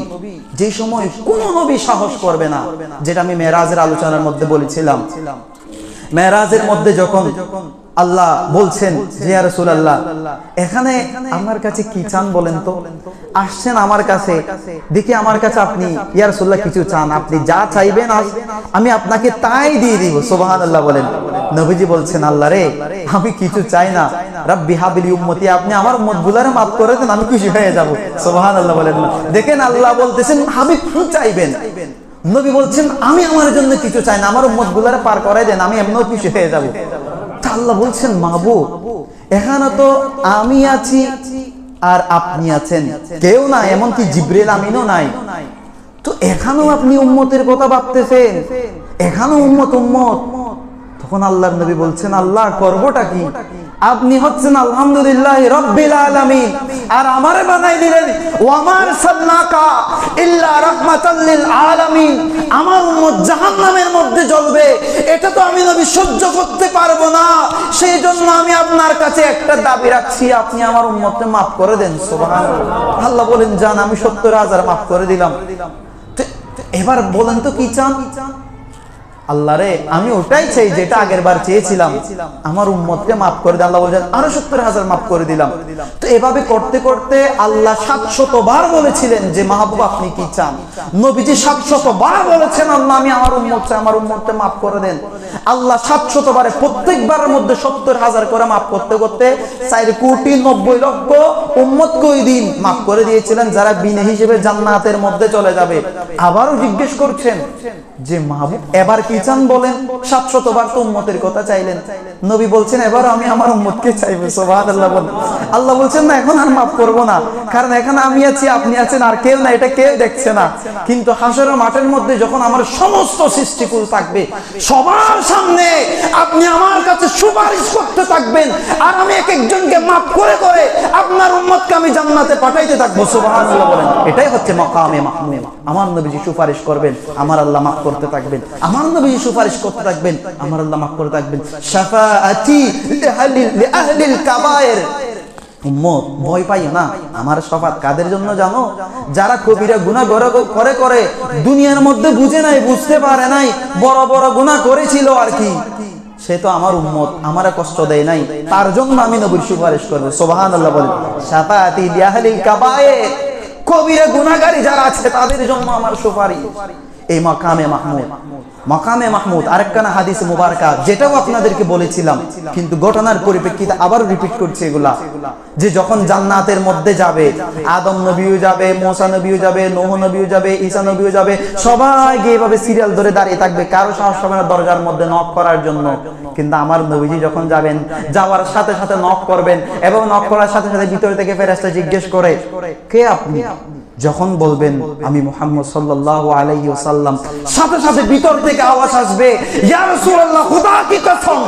যে সময় কোন নবী সাহস করবে না, যেটা আমি মেরাজের আলোচনার মধ্যে বলেছিলাম। মেরাজের মধ্যে যখন আল্লাহ বলছেন যে ইয়া রাসূলুল্লাহ এখানে আমার কাছে কি চান বলেন তো, আসছেন আমার কাছে, দেখি আমার কাছে আপনি ইয়া রাসূলুল্লাহ কিছু চান, আপনি যা চাইবেন আমি আপনাকে তাই দিয়ে দিব। সুবহানাল্লাহ বলেন। নবীজি বলছেন, আল্লাহ রে আমি কিছু চাই না, রাব্বি হাবলি উম্মতি, আপনি আমার উম্মতগুলোরে maaf করে দেন, আমি খুশি হয়ে যাব। সুবহানাল্লাহ বলেন। দেখেন আল্লাহ বলতেছেন হাবিব কি চাইবেন, নবী বলছেন আমি আমার জন্য কিছু চাই না, আমার উম্মতগুলোরে পার করাই দেন, আমি এমনিও খুশি হয়ে যাব। আল্লাহ বলছেন, মাহবুব এখানে তো আমি আছি আর আপনি আছেন, কেউ না, এমনকি জিবরিল আমিনও নাই, তো এখানেও আপনি উম্মতের কথা ভাবতেছেন, এখানেও উম্মত উম্মত। তখন আল্লাহর নবী বলছেন, আল্লাহ করবোটা কি? আপনি হচ্ছেন আলহামদুলিল্লাহ রাব্বিল আলামিন, আর আমারে বানাই দিলেন ওয়া আরসালনাকা ইল্লা রাহমাতাল লিল আলামিন। আমার উম্মত জাহান্নামের মধ্যে জ্বলবে, এটা তো আমি নবী সহ্য করতে পারবো না, সেই জন্য আমি আপনার কাছে একটা দাবি রাখছি, আপনি আমার উম্মতকে maaf করে দেন। সুবহানাল্লাহ। আল্লাহ বলেন, জান আমি 70,000 maaf করে দিলাম। এবার বলেন তো কি চান? আল্লাহ রে আমি ওটাই চাই যেটা আগের বার চেয়েছিলাম, আমার উম্মতকে maaf করে দেন। আল্লাহ বলেন, আরো 70,000 maaf করে দিলাম। তো এভাবে করতে করতে আল্লাহ 700 বার বলেছিলেন যে মাহবুব আপনি কি চান। নবীজি 700 বার বলেছেন, আল্লাহ আমি আমার উম্মত চাই, আমার উম্মতকে maaf করে দেন। আল্লাহ 700 বারে প্রত্যেকবারের মধ্যে 70,000 করে maaf করতে করতে 4,90,00,000 উম্মতকে ওই দিন maaf করে দিয়েছিলেন, যারা বিনা হিসেবে জান্নাতের মধ্যে চলে যাবে। আবারও জিজ্ঞেস করছেন যে মাহবুব এবার কি চান বলেন, 700 বার তো উম্মতের কথা চাইলেন। নবী বলছেন, এবার আমি আমার উম্মতকে চাইবো। সুবহানাল্লাহ বলেন। আল্লাহ বলছেন, না এখন আর maaf করব না, কারণ এখানে আমি আছি, আপনি আছেন, আর কেউ না, এটা কেউ দেখছে না। কিন্তু হাশরের মাঠের মধ্যে যখন আমার সমস্ত সৃষ্টিকুল থাকবে, সবার সামনে আপনি আমার কাছে সুপারিশ করতে থাকবেন, আর আমি এক একজনকে maaf করে করে আপনার উম্মতকে আমি জান্নাতে পাঠাইতে থাকবো। সুবহানাল্লাহ বলেন। এটাই হচ্ছে মাকামে মাহমুদ। আমার নবীজি সুপারিশ করবেন, আমার আল্লাহ maaf করতে থাকবেন, আমার নবীজি সুপারিশ করতে থাকবেন, আমার আল্লাহ maaf করতে থাকবেন। শাফাআতি লিআহলিল কাবায়ের। উম্মত ভয় পাইও না, আমার শাফাত কাদের জন্য জানো? যারা কবিরা গুনাহ করে করে দুনিয়ার মধ্যে বুঝে নাই, বুঝতে পারে নাই, বড় বড় গুনাহ করেছিল আর কি, সে তো আমার উম্মত, আমারে কষ্ট দেয় নাই, তার জন্য আমি নবীর সুপারিশ করব। সুবহানাল্লাহ বলেন। শাফাআতি লিআহলিল কাবায়ের, কবিরা গুনাহগারী যারা আছে তাদের জন্য আমার সুপারিশ। এই মাকামে মাহমুদ, মাকামে মাহমুদ আরেকখানা হাদিস মুবারকা, যেটাও আপনাদেরকে বলেছিলাম, কিন্তু ঘটনার পরিপ্রেক্ষিতে আবার রিপিট করছি এগুলা, যে যখন জান্নাতের মধ্যে যাবে, আদম নবীও যাবে, মুসা নবীও যাবে, নূহ নবীও যাবে, ঈসা নবীও যাবে, সবাই গিয়ে এভাবে সিরিয়াল ধরে দাঁড়িয়ে থাকবে, কারো সাহস হবে না দরজার মধ্যে নক করার জন্য। কিন্তু আমার নবীজি যখন যাবেন, যাওয়ার সাথে সাথে নক করবেন, এবং নক করার সাথে সাথে ভিতর থেকে ফেরেশতা জিজ্ঞেস করে, কে আপনি? যখন বলবেন আমি মুহাম্মদ সাল্লাল্লাহু আলাইহি ওয়াসাল্লাম, সাথে সাথে ভিতর থেকে আওয়াজ আসবে, ইয়া রাসূলুল্লাহ খুদা কি কসম,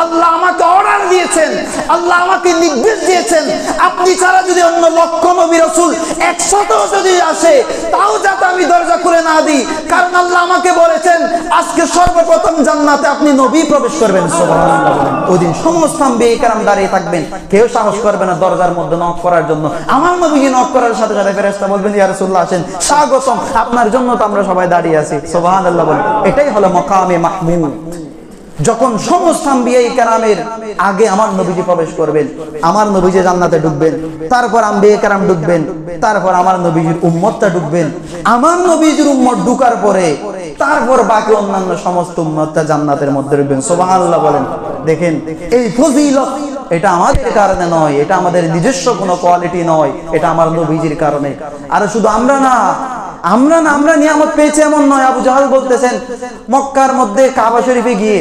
আল্লাহ আমাকে অর্ডার দিয়েছেন, আল্লাহ আমাকে নির্দেশ দিয়েছেন, আপনি ছাড়া যদি অন্য লক্ষ নবী রাসূল 100ও যদি আসে তাও যাতে আমি দরজা খুলে না দিই, কারণ আল্লাহ আমাকে বলেছেন আজকে সর্বপ্রথম জান্নাতে আপনি নবী প্রবেশ করবেন। সুবহানাল্লাহ। ওই দিন সমস্ত আম্বিয়া কেরাম দাঁড়িয়ে থাকবেন, কেউ সাহস করবে না দরজার মধ্যে নক করার জন্য। আমার নবীজি নক করার সাথে সাথে ফেরেশতা বলবেন, ইয়া রাসূলুল্লাহ আসেন, স্বাগতম, আপনার জন্য তো আমরা সবাই দাঁড়িয়ে আছি। সুবহানাল্লাহ বলেন। এটাই হলো মাকামে মাহমুদ। যখন সমস্ত আম্বিয়ায়ে কেরামের আগে আমার নবীজি প্রবেশ করবেন, আমার নবীজি জান্নাতে ঢুকবেন, তারপর আম্বিয়ায়ে কেরাম ঢুকবেন, তারপর আমার নবীজির উম্মতটা ঢুকবেন, আমার নবীজির উম্মত ঢুকার পরে তারপর বাকি অন্যান্য সমস্ত উম্মতটা জান্নাতের মধ্যে ঢুকবেন। সুবহানাল্লাহ বলেন। দেখেন এই ফজিলত, এটা আমাদের কারণে নয়, এটা আমাদের নিজস্ব কোনো কোয়ালিটি নয়, এটা আমার নবীজির কারণে। আর শুধু আমরা না, আমরা নিয়ামত পেয়েছি এমন নয়। আবু জাহাল বলতেছেন মক্কার মধ্যে কাবা শরীফে গিয়ে,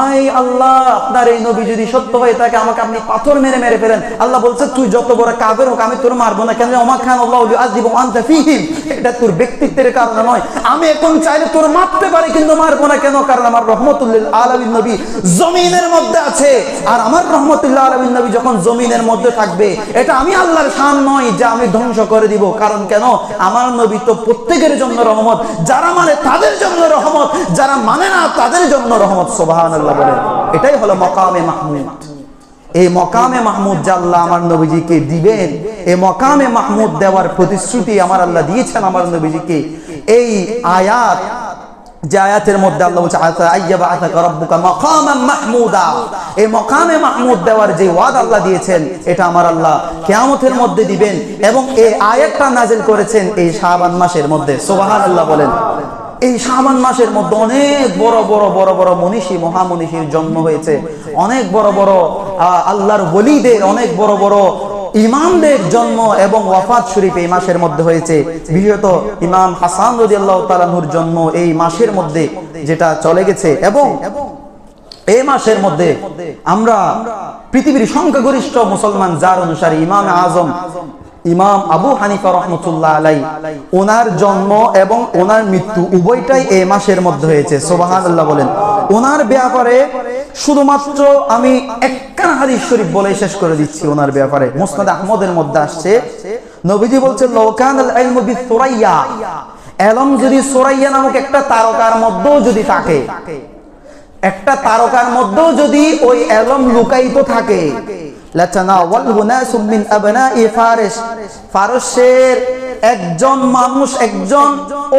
আয় আল্লাহ, আপনার এই নবী যদি সত্য হয়ে থাকে আমাকে আপনি পাথর মেরে মেরে ফেলেন। আল্লাহ বলছে তুই যত বড় কাফের হোক আমি তোর মারবো না। কেন? ওমা খান আল্লাহু লিউআযিবু ওয়া আনতা ফীহিম। এটা তোর ব্যক্তিত্বের কারণে নয়। আমি এখন চাইলে তোর মারতে পারি কিন্তু মারবো না। কেন? কারণ আমার রহমতুল লিল আলামিন নবী জমিনের মধ্যে আছে, আর আমার রহমতুল লিল আলামিন নবী যখন জমিনের মধ্যে থাকবে, এটা আমি আল্লাহর শান নয় যে আমি ধ্বংস করে দিব। কারণ কেন? আমার নবী তো প্রত্যেকের জন্য রহমত, যারা মানে তাদের জন্য রহমত, যারা মানে না তাদের জন্য রহমত। সুবহানাল্লাহ বলেন। এটাই হলো মাকামে মাহমুদ। এই মাকামে মাহমুদ যা আল্লাহ আমার নবীজিকে দিবেন, এই মাকামে মাহমুদ দেওয়ার প্রতিশ্রুতি আমার আল্লাহ দিয়েছেন আমার নবীজিকে। এই আয়াত, যে আয়াতের মধ্যে আল্লাহ বলছে আতা আইয়াবা আতাকা রাব্বুকা মাকামান মাহমুদা, এই মাকামে মাহমুদ দেওয়ার যে ওয়াদা আল্লাহ দিয়েছেন, এটা আমার আল্লাহ কিয়ামতের মধ্যে দিবেন। এবং এই আয়াতটা নাজিল করেছেন এই শাবান মাসের মধ্যে। সুবহানাল্লাহ বলেন। এই শাবান মাসের মধ্যে অনেক বড় বড় মনীষী, মহামনীষীর জন্ম হয়েছে, অনেক বড় বড় আল্লাহর ওলিদের, অনেক বড় বড় ইমামদের জন্ম এবং ওয়াফাত শরীফ এই মাসের মধ্যে হয়েছে। বিশেষত ইমাম হাসান রাদিয়াল্লাহু তাআলা আনহুর জন্ম এই মাসের মধ্যে, যেটা চলে গেছে। এবং এই মাসের মধ্যে আমরা পৃথিবীর সংখ্যাগরিষ্ঠ মুসলমান যার অনুসারী ইমাম আজম ইমাম আবু হানিফা রহমতুল্লাহ আলাইহি, ওনার জন্ম এবং ওনার মৃত্যু উভয়টাই এই মাসের মধ্যে হয়েছে। সুবহানাল্লাহ বলেন। ওনার ব্যাপারে শুধুমাত্র আমি একটা হাদিস শরীফ বলে শেষ করে দিচ্ছি। ওনার ব্যাপারে মুসনাদ আহমদের মধ্যে আসছে, নবীজি বলছেন লাউ কানাল ইলমু বিসুরাইয়া, ইলম যদি সুরাইয়া নামক একটা তারকার মধ্যেও যদি থাকে, একটা তারকার মধ্যেও যদি ওই ইলম লুকায়িত থাকে, লাতানাওয়ালহু নাসুম মিন আবনাই ফারিস, ফারসের একজন মানুষ, একজন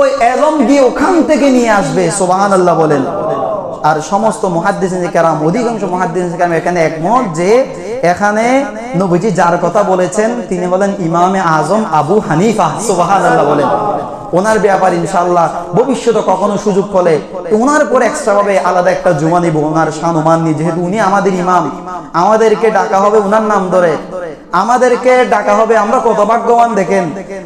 ওই ইলম গিয়ে ওখান থেকে নিয়ে আসবে। সুবহানাল্লাহ বলেন। আর সমস্ত মুহাদ্দিসিন কেরাম, অধিকাংশ মুহাদ্দিসিন কেরাম এখানে একমত যে এখানে নবীজি যার কথা বলেছেন তিনি হলেন ইমামে আজম আবু হানিফা। সুবহানাল্লাহ বলেন। ওনার ব্যাপার ইনশাআল্লাহ ভবিষ্যতে কখনো সুযোগ পেলে ওনার পর এক্সট্রা ভাবে আলাদা একটা জুমা নিব, ওনার শান-মান নিয়ে। যেহেতু উনি আমাদের ইমাম, আমাদেরকে ডাকা হবে ওনার নাম ধরে, আমাদেরকে ডাকা হবে। আমরা কত ভাগ্যবান দেখেন,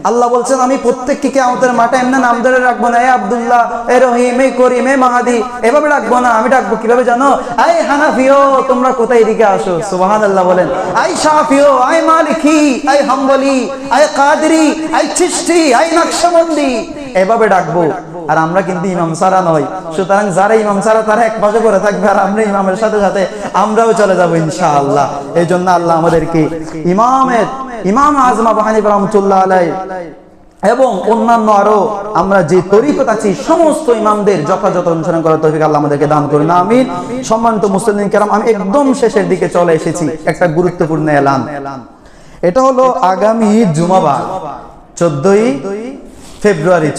আল্লাহ বলছেন আমি প্রত্যেককে কিয়ামতের মাঠে এমনি নাম ধরে রাখবো না, এ আব্দুল্লাহ, এ রহিম, এ করিম, এ মাহাদি, এভাবে ডাকবো না। আমি ডাকবো কিভাবে জানো? আই হানাফিও তোমরা কোথায় এদিকে আসো। সুবহানাল্লাহ বলেন। আই শাফিও, আই মালিকি, আই হাম্বলি, আই কাদরি, আই চিশতি, আই নকশবন্দি, এভাবে ডাকবো। আর আমরা কিন্তু ইমাম সারা নয়, সুতরাং যারা ইমাম সারা তারা এক পাশে করে থাকবে, আর আমরা ইমামের সাথে সাথে আমরাও চলে যাবো ইনশাআল্লাহ। এই জন্য আল্লাহ আমাদেরকে ইমাম আজম আবু হানিফা রাহমাতুল্লাহ আলাইহি এবং অন্যান্য আরো আমরা যে তরিকত আছি সমস্ত ইমামদের যথাযথ অনুসরণ করার তৌফিক আল্লাহ আমাদেরকে দান করুন, আমিন। সম্মানিত মুসলিম কেরাম, আমি একদম শেষের দিকে চলে এসেছি। একটা গুরুত্বপূর্ণ এলান, এটা হলো আগামী জুমাবার 14ই ফেব্রুয়ারি।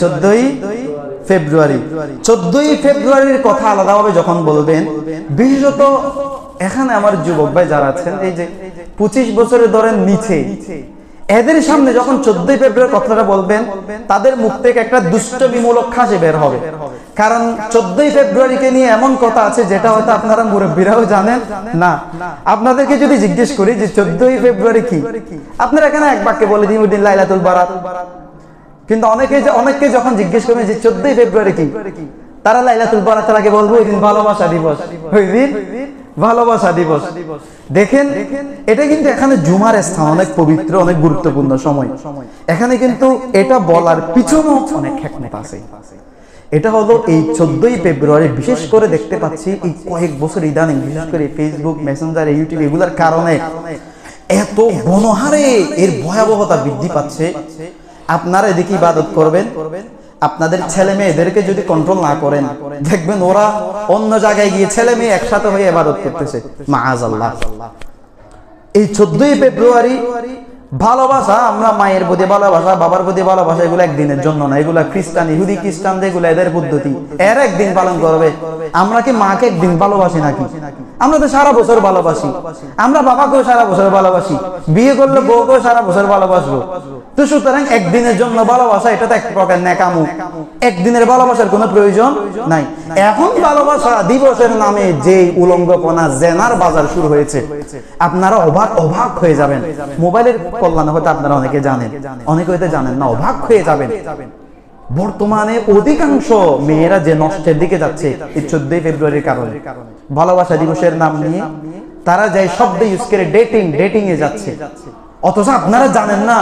14ই ফেব্রুয়ারির কথা আলাদাভাবে যখন বলবেন, বিশেষত এখানে আমার যুবক ভাই যারা আছেন, এই যে 25 বছরের ধরেন নিচে, এদের সামনে যখন 14ই ফেব্রুয়ারি কথাটা বলবেন, তাদের মুখ থেকে একটা দুষ্টমিমূলক হাসি বের হবে। কারণ 14ই ফেব্রুয়ারিকে নিয়ে এমন কথা আছে যেটা হয়তো আপনারা মুরব্বীরাও জানেন না। আপনাদেরকে যদি জিজ্ঞেস করি যে 14ই ফেব্রুয়ারি কি, আপনারা এখানে এক বাক্যে বলে দিন ওই দিন লাইলাতুল বারাত। কিন্তু অনেককে যখন জিজ্ঞেস করবেন যে 14ই ফেব্রুয়ারি কি, তারা লাইলাতুল বারাতের আগে বলবো ওই দিন ভালোবাসা দিবস, ওই দিন ভালোবাসা দিবস। দেখেন, এটা কিন্তু এখানে জুমার স্থান, অনেক পবিত্র, অনেক গুরুত্বপূর্ণ সময়। এখানে কিন্তু এটা বলার পিছনেও অনেক হিকমত আছে। এটা হলো এই 14ই ফেব্রুয়ারি বিশেষ করে দেখতে পাচ্ছি এই কয়েক বছর ইদানিং, বিশেষ করে ফেসবুক, মেসেঞ্জার, ইউটিউব এগুলোর কারণে এত গণহারে এর ভয়াবহতা বৃদ্ধি পাচ্ছে। আপনারা এদিকে ইবাদত করবেন, আপনাদের ছেলে মেয়েদেরকে যদি কন্ট্রোল না করেন, দেখবেন ওরা অন্য জায়গায় গিয়ে ছেলে মেয়ে একসাথে হয়ে ইবাদত করতেছে, মাআযাল্লাহ। এই 14ই ফেব্রুয়ারি ভালোবাসা, আমরা মায়ের প্রতি ভালোবাসা, বাবার প্রতি ভালোবাসা, এগুলো একদিনের জন্য না। এগুলা খ্রিস্টান, ইহুদি খ্রিস্টান যেগুলো এদের পদ্ধতি, এর একদিন পালন করবে। আমরা কি মাকে একদিন ভালোবাসি নাকি? আমরা তো সারা বছর ভালোবাসি। আমরা বাবাকেও সারা বছর ভালোবাসি, বিয়ে করলে বউকেও সারা বছর ভালোবাসবো। তো সুতরাং একদিনের জন্য ভালোবাসা, এটা তো এক প্রকার নেকামু। একদিনের ভালোবাসার কোনো প্রয়োজন নাই। এখন ভালোবাসা দিবসের নামে যে উলঙ্গপনা, জেনার বাজার শুরু হয়েছে, আপনারা অবাক হয়ে যাবেন। মোবাইলের কল্যাণে হয়তো আপনারা অনেকে জানেন, অনেকে হয়তো জানেন না, অবাক হয়ে যাবেন। বর্তমানে অধিকাংশ মেয়েরা যে নষ্টের দিকে যাচ্ছে এই 14 ফেব্রুয়ারির কারণে, ভালোবাসা দিবসের নাম নিয়ে তারা যাই শব্দ ইউজ করে ডেটিং এ যাচ্ছে। অথচ আপনারা জানেন না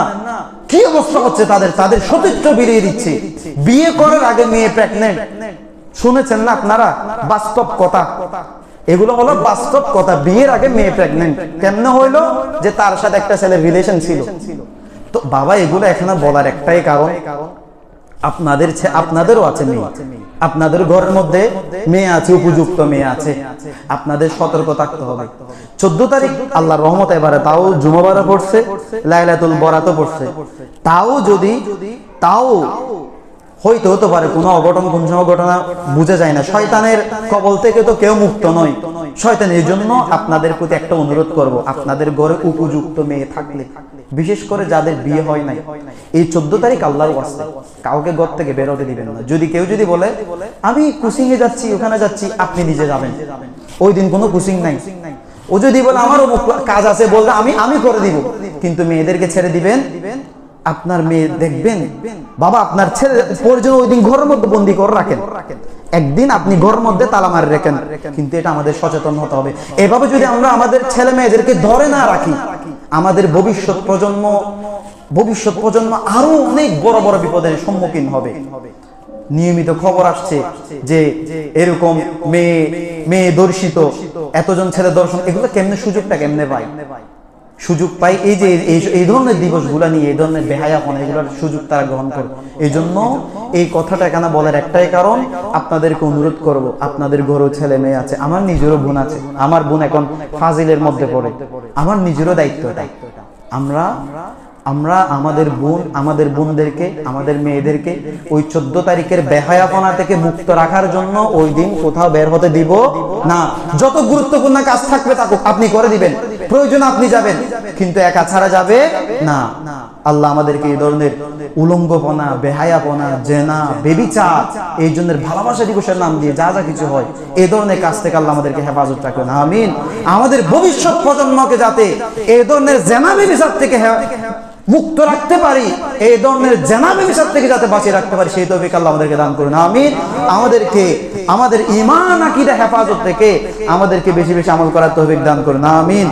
কি অবস্থা হচ্ছে তাদের সতীত্ব বিলিয়ে দিচ্ছে। বিয়ে করার আগে মেয়ে প্রেগনেন্ট, শুনেছেন না আপনারা? বাস্তব কথা, এগুলো হলো বাস্তব কথা। বিয়ের আগে মেয়ে প্রেগনেন্ট কেমনে হইলো? যে তার সাথে একটা ছেলের রিলেশন ছিল। তো বাবা, এগুলো এখানে বলার একটাই কারণ, আপনাদেরও আছে মেয়ে, আপনাদের ঘরের মধ্যে মেয়ে আছে, উপযুক্ত মেয়ে আছে, আপনাদের সতর্ক থাকতে হবে। 14 তারিখ আল্লাহর রহমত, এবারে তাও জুমাবারও পড়ছে, লাইলাতুল বরাতও পড়ছে। তাও হতে পারে কোনো অঘটন, কোন সময় ঘটনা বুঝে যায় না। শয়তানের কবল থেকে তো কেউ মুক্ত নয়। শয়তান, এই জন্য আপনাদের প্রতি একটা অনুরোধ করব, আপনাদের ঘরে উপযুক্ত মেয়ে থাকলে, বিশেষ করে যাদের বিয়ে হয় নাই, এই 14 তারিখ আল্লাহর ওয়াস্তে কাউকে ঘর থেকে বের হতে দিবেন না। কেউ যদি বলে আমি কুচিং এ যাচ্ছি, ওখানে যাচ্ছি, আপনি নিজে যাবেন। ওই দিন কোনো কুচিং নাই। ও যদি বলে আমার অমুক কাজ আছে, বলবে আমি করে দিব, কিন্তু মেয়েদেরকে ছেড়ে দিবেন। আপনার মেয়ে দেখবেন, বাবা আপনার ছেলে প্রয়োজন ওই দিন ঘরের মধ্যে বন্দি করে রাখেন, একদিন আপনি ঘরের মধ্যে তালা মারে রাখেন। কিন্তু এটা আমাদের সচেতন হতে হবে। এভাবে যদি আমরা আমাদের ছেলে মেয়েদেরকে ধরে না রাখি, আমাদের ভবিষ্যৎ প্রজন্ম আরো অনেক বড় বড় বিপদের সম্মুখীন হবে। নিয়মিত খবর আসছে যে এরকম মেয়ে দর্শিত, এতজন ছেলে দর্শন, এগুলো কেমনে সুযোগ পাই এই যে এই ধরনের দিবসগুলা নিয়ে, এই ধরনের বেহায়াপনা, এগুলোর সুযোগ তারা গ্রহণ করে। এই জন্য এই কথাটা এখানে বলার একটাই কারণ, আপনাদেরকে অনুরোধ করব, আপনাদের ঘরেও ছেলে মেয়ে আছে। আমার নিজেরও বোন আছে, আমার বোন এখন ফাজিলের মধ্যে পড়ে, আমার নিজেরও দায়িত্ব। আমরা আমাদের বোনদেরকে, আমাদের মেয়েদেরকে ওই 14 তারিখের বেহায়াপনা থেকে মুক্ত রাখার জন্য ওই দিন কোথাও বের হতে দিব না। যত গুরুত্বপূর্ণ কাজ থাকবে আপনি করে দিবেন, প্রয়োজন আপনি যাবেন, কিন্তু একা ছাড়া যাবে না। আল্লাহ আমাদেরকে এই ধরনের উলঙ্গপনা, বেহায়াপনা, জেনা, বেবিচার, এই জন্য ভালোবাসা দিবসের নাম দিয়ে যা কিছু হয়, এই ধরনের কাজ থেকে আল্লাহ আমাদেরকে হেফাজত রাখবেন, আমিন। আমাদের ভবিষ্যৎ প্রজন্মকে যাতে এই ধরনের জেনা বেবিচার থেকে মুক্ত রাখতে পারি, এই ধরনের জেনা বেবিচার থেকে যাতে বাঁচিয়ে রাখতে পারি, সেই তৌফিক আল্লাহ আমাদেরকে দান করুন, আমিন। আমাদের ঈমান আকীদা হেফাজত থেকে আমাদেরকে বেশি বেশি আমল করার তৌফিক দান করুন, আমিন।